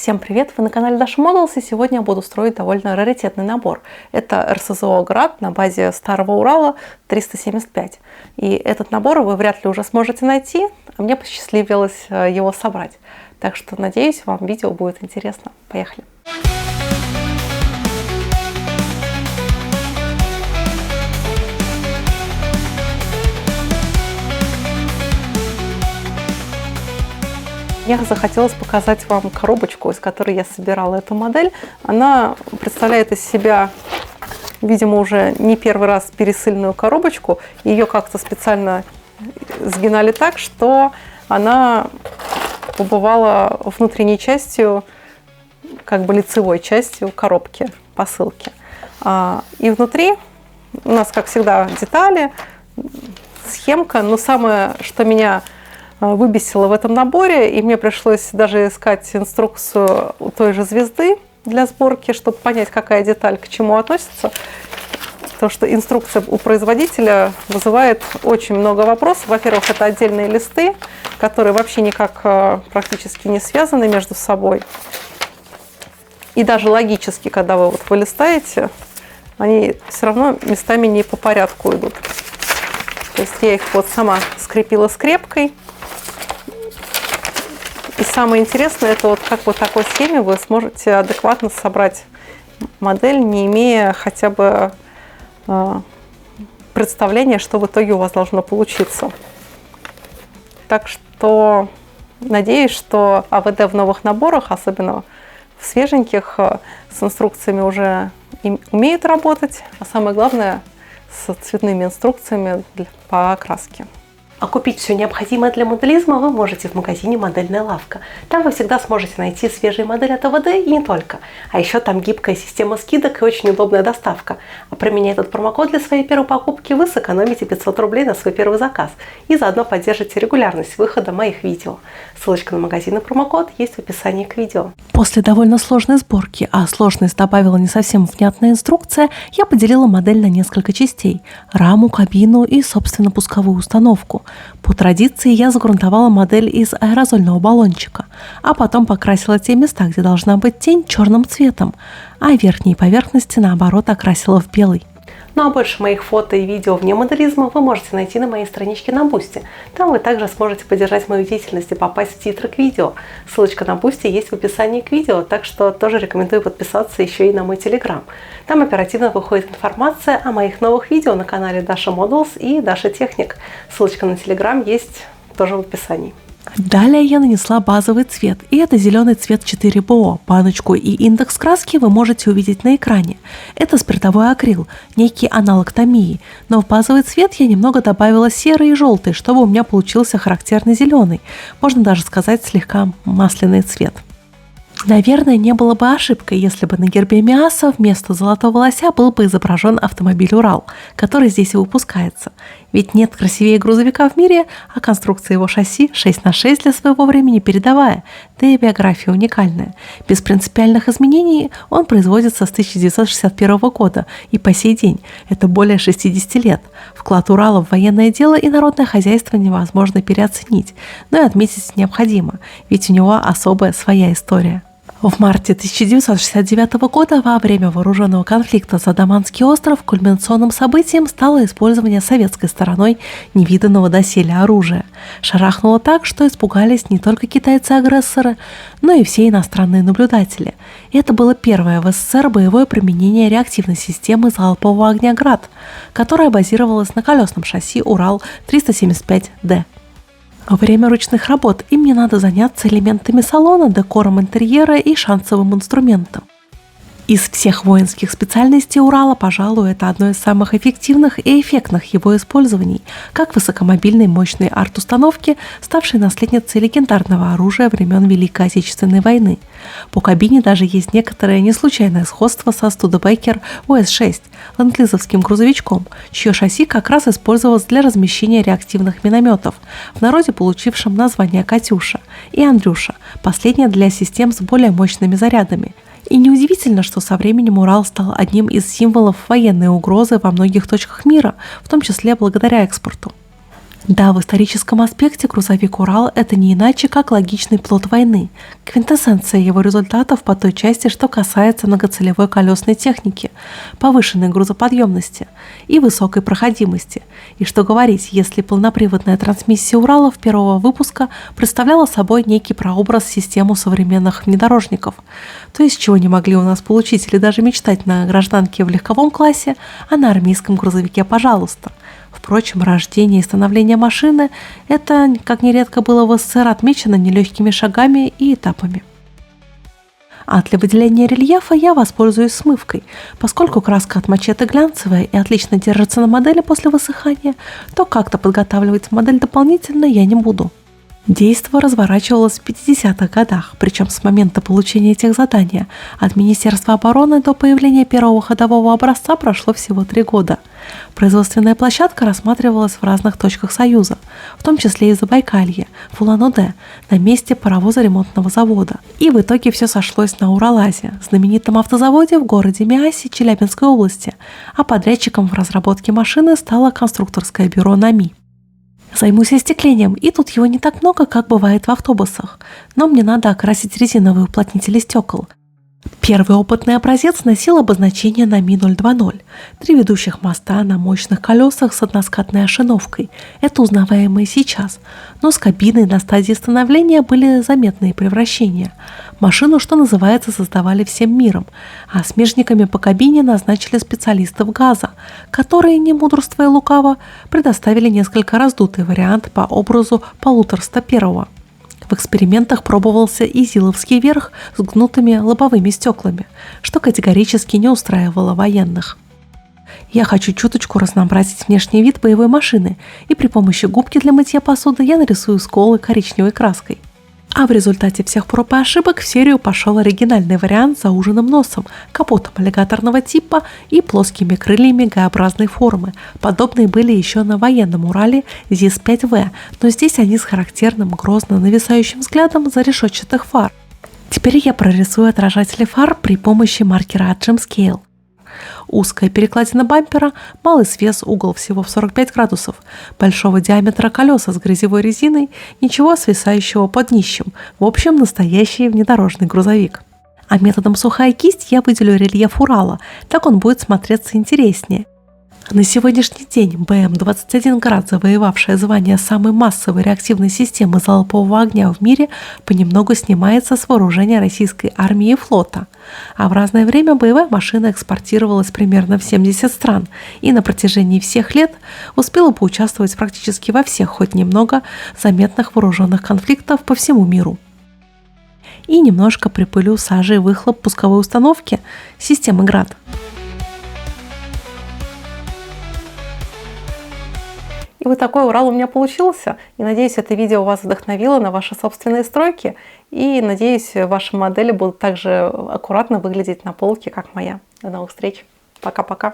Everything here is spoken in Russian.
Всем привет! Вы на канале Dasha Models, и сегодня я буду строить довольно раритетный набор. Это РСЗО «Град» на базе старого Урала 375. И этот набор вы вряд ли уже сможете найти, а мне посчастливилось его собрать. Так что, надеюсь, вам видео будет интересно. Поехали! Мне захотелось показать вам коробочку, из которой я собирала эту модель. Она представляет из себя, видимо, уже не первый раз пересыльную коробочку. Ее как-то специально сгинали так, что она побывала внутренней частью, как бы лицевой частью коробки, посылки. И внутри у нас, как всегда, детали, схемка. Но самое, что меня выбесило в этом наборе, и мне пришлось даже искать инструкцию у той же звезды для сборки, чтобы понять, какая деталь к чему относится. Потому что инструкция у производителя вызывает очень много вопросов. Во-первых, это отдельные листы, которые вообще никак практически не связаны между собой. И даже логически, когда вы вы листаете, они все равно местами не по порядку идут. То есть я их сама скрепила скрепкой. И самое интересное, это как в такой схеме вы сможете адекватно собрать модель, не имея хотя бы представления, что в итоге у вас должно получиться. Так что надеюсь, что АВД в новых наборах, особенно в свеженьких, с инструкциями уже умеют работать, а самое главное, с цветными инструкциями по окраске. А купить все необходимое для моделизма вы можете в магазине «Модельная лавка». Там вы всегда сможете найти свежие модели от АВД и не только. А еще там гибкая система скидок и очень удобная доставка. А применяя этот промокод для своей первой покупки, вы сэкономите 500 рублей на свой первый заказ и заодно поддержите регулярность выхода моих видео. Ссылочка на магазин и промокод есть в описании к видео. После довольно сложной сборки, а сложность добавила не совсем внятная инструкция, я поделила модель на несколько частей – раму, кабину и, собственно, пусковую установку. По традиции я загрунтовала модель из аэрозольного баллончика, а потом покрасила те места, где должна быть тень, черным цветом, а верхние поверхности, наоборот, окрасила в белый. Ну а больше моих фото и видео вне моделизма вы можете найти на моей страничке на Boosty. Там вы также сможете поддержать мою деятельность и попасть в титры к видео. Ссылочка на Boosty есть в описании к видео, так что тоже рекомендую подписаться еще и на мой Telegram. Там оперативно выходит информация о моих новых видео на канале Dasha Models и Dasha Technic. Ссылочка на Telegram есть тоже в описании. Далее я нанесла базовый цвет, и это зеленый цвет 4БО. Баночку и индекс краски вы можете увидеть на экране. Это спиртовой акрил, некий аналог Тамии, но в базовый цвет я немного добавила серый и желтый, чтобы у меня получился характерный зеленый, можно даже сказать слегка масляный цвет. Наверное, не было бы ошибкой, если бы на гербе МИАСа вместо золотого лося был бы изображен автомобиль «Урал», который здесь и выпускается. Ведь нет красивее грузовика в мире, а конструкция его шасси 6х6 для своего времени передовая, да и биография уникальная. Без принципиальных изменений он производится с 1961 года и по сей день. Это более 60 лет. Вклад Урала в военное дело и народное хозяйство невозможно переоценить, но и отметить необходимо, ведь у него особая своя история. В марте 1969 года во время вооруженного конфликта за Даманский остров кульминационным событием стало использование советской стороной невиданного доселе оружия. Шарахнуло так, что испугались не только китайцы-агрессоры, но и все иностранные наблюдатели. И это было первое в СССР боевое применение реактивной системы залпового огня «Град», которая базировалась на колесном шасси Урал-375Д. Во время ручных работ им не надо заняться элементами салона, декором интерьера и шансовым инструментом. Из всех воинских специальностей Урала, пожалуй, это одно из самых эффективных и эффектных его использований, как высокомобильной мощной арт-установки, ставшей наследницей легендарного оружия времен Великой Отечественной войны. По кабине даже есть некоторое неслучайное сходство со Studebaker УС-6, ленд-лизовским грузовичком, чье шасси как раз использовалось для размещения реактивных минометов, в народе получившем название «Катюша», и «Андрюша», последняя для систем с более мощными зарядами. И неудивительно, что со временем Урал стал одним из символов военной угрозы во многих точках мира, в том числе благодаря экспорту. Да, в историческом аспекте грузовик «Урал» — это не иначе, как логичный плод войны, квинтэссенция его результатов по той части, что касается многоцелевой колесной техники, повышенной грузоподъемности и высокой проходимости. И что говорить, если полноприводная трансмиссия «Уралов» первого выпуска представляла собой некий прообраз системы современных внедорожников, то есть чего не могли у нас получить или даже мечтать на гражданке в легковом классе, а на армейском грузовике «пожалуйста». Впрочем, рождение и становление машины – это, как нередко было в СССР, отмечено нелегкими шагами и этапами. А для выделения рельефа я воспользуюсь смывкой. Поскольку краска от мачете глянцевая и отлично держится на модели после высыхания, то как-то подготавливать модель дополнительно я не буду. Действо разворачивалось в 50-х годах, причем с момента получения техзадания от Министерства обороны до появления первого ходового образца прошло всего 3 года. Производственная площадка рассматривалась в разных точках Союза, в том числе и в Забайкалье, в Улан-Удэ, на месте паровозоремонтного завода. И в итоге все сошлось на Уралазе, знаменитом автозаводе в городе Миасе Челябинской области, а подрядчиком в разработке машины стало конструкторское бюро НАМИ. Займусь остеклением, и тут его не так много, как бывает в автобусах, но мне надо окрасить резиновые уплотнители стекол. Первый опытный образец носил обозначение НАМИ-020. 3 ведущих моста на мощных колесах с односкатной ошиновкой. Это узнаваемо и сейчас. Но с кабиной на стадии становления были заметные превращения. Машину, что называется, создавали всем миром, а смежниками по кабине назначили специалистов ГАЗа, которые, не мудрствуя лукаво, предоставили несколько раздутый вариант по образу 151. В экспериментах пробовался и Зиловский верх с гнутыми лобовыми стеклами, что категорически не устраивало военных. Я хочу чуточку разнообразить внешний вид боевой машины, и при помощи губки для мытья посуды я нарисую сколы коричневой краской. А в результате всех проб и ошибок в серию пошел оригинальный вариант с зауженным носом, капотом аллигаторного типа и плоскими крыльями Г-образной формы. Подобные были еще на военном Урале ЗИС-5В, но здесь они с характерным грозно нависающим взглядом зарешетчатых фар. Теперь я прорисую отражатели фар при помощи маркера от Jim Scale. Узкая перекладина бампера, малый свес, угол всего в 45 градусов, большого диаметра колеса с грязевой резиной, ничего свисающего под днищем. В общем, настоящий внедорожный грузовик. А методом сухая кисть я выделю рельеф Урала, так он будет смотреться интереснее. На сегодняшний день БМ-21 «Град», завоевавшая звание самой массовой реактивной системы залпового огня в мире, понемногу снимается с вооружения российской армии и флота. А в разное время боевая машина экспортировалась примерно в 70 стран и на протяжении всех лет успела поучаствовать практически во всех хоть немного заметных вооруженных конфликтов по всему миру. И немножко припылю сажей выхлоп пусковой установки системы «Град». И вот такой Урал у меня получился. И надеюсь, это видео вас вдохновило на ваши собственные стройки. И надеюсь, ваши модели будут также аккуратно выглядеть на полке, как моя. До новых встреч. Пока-пока.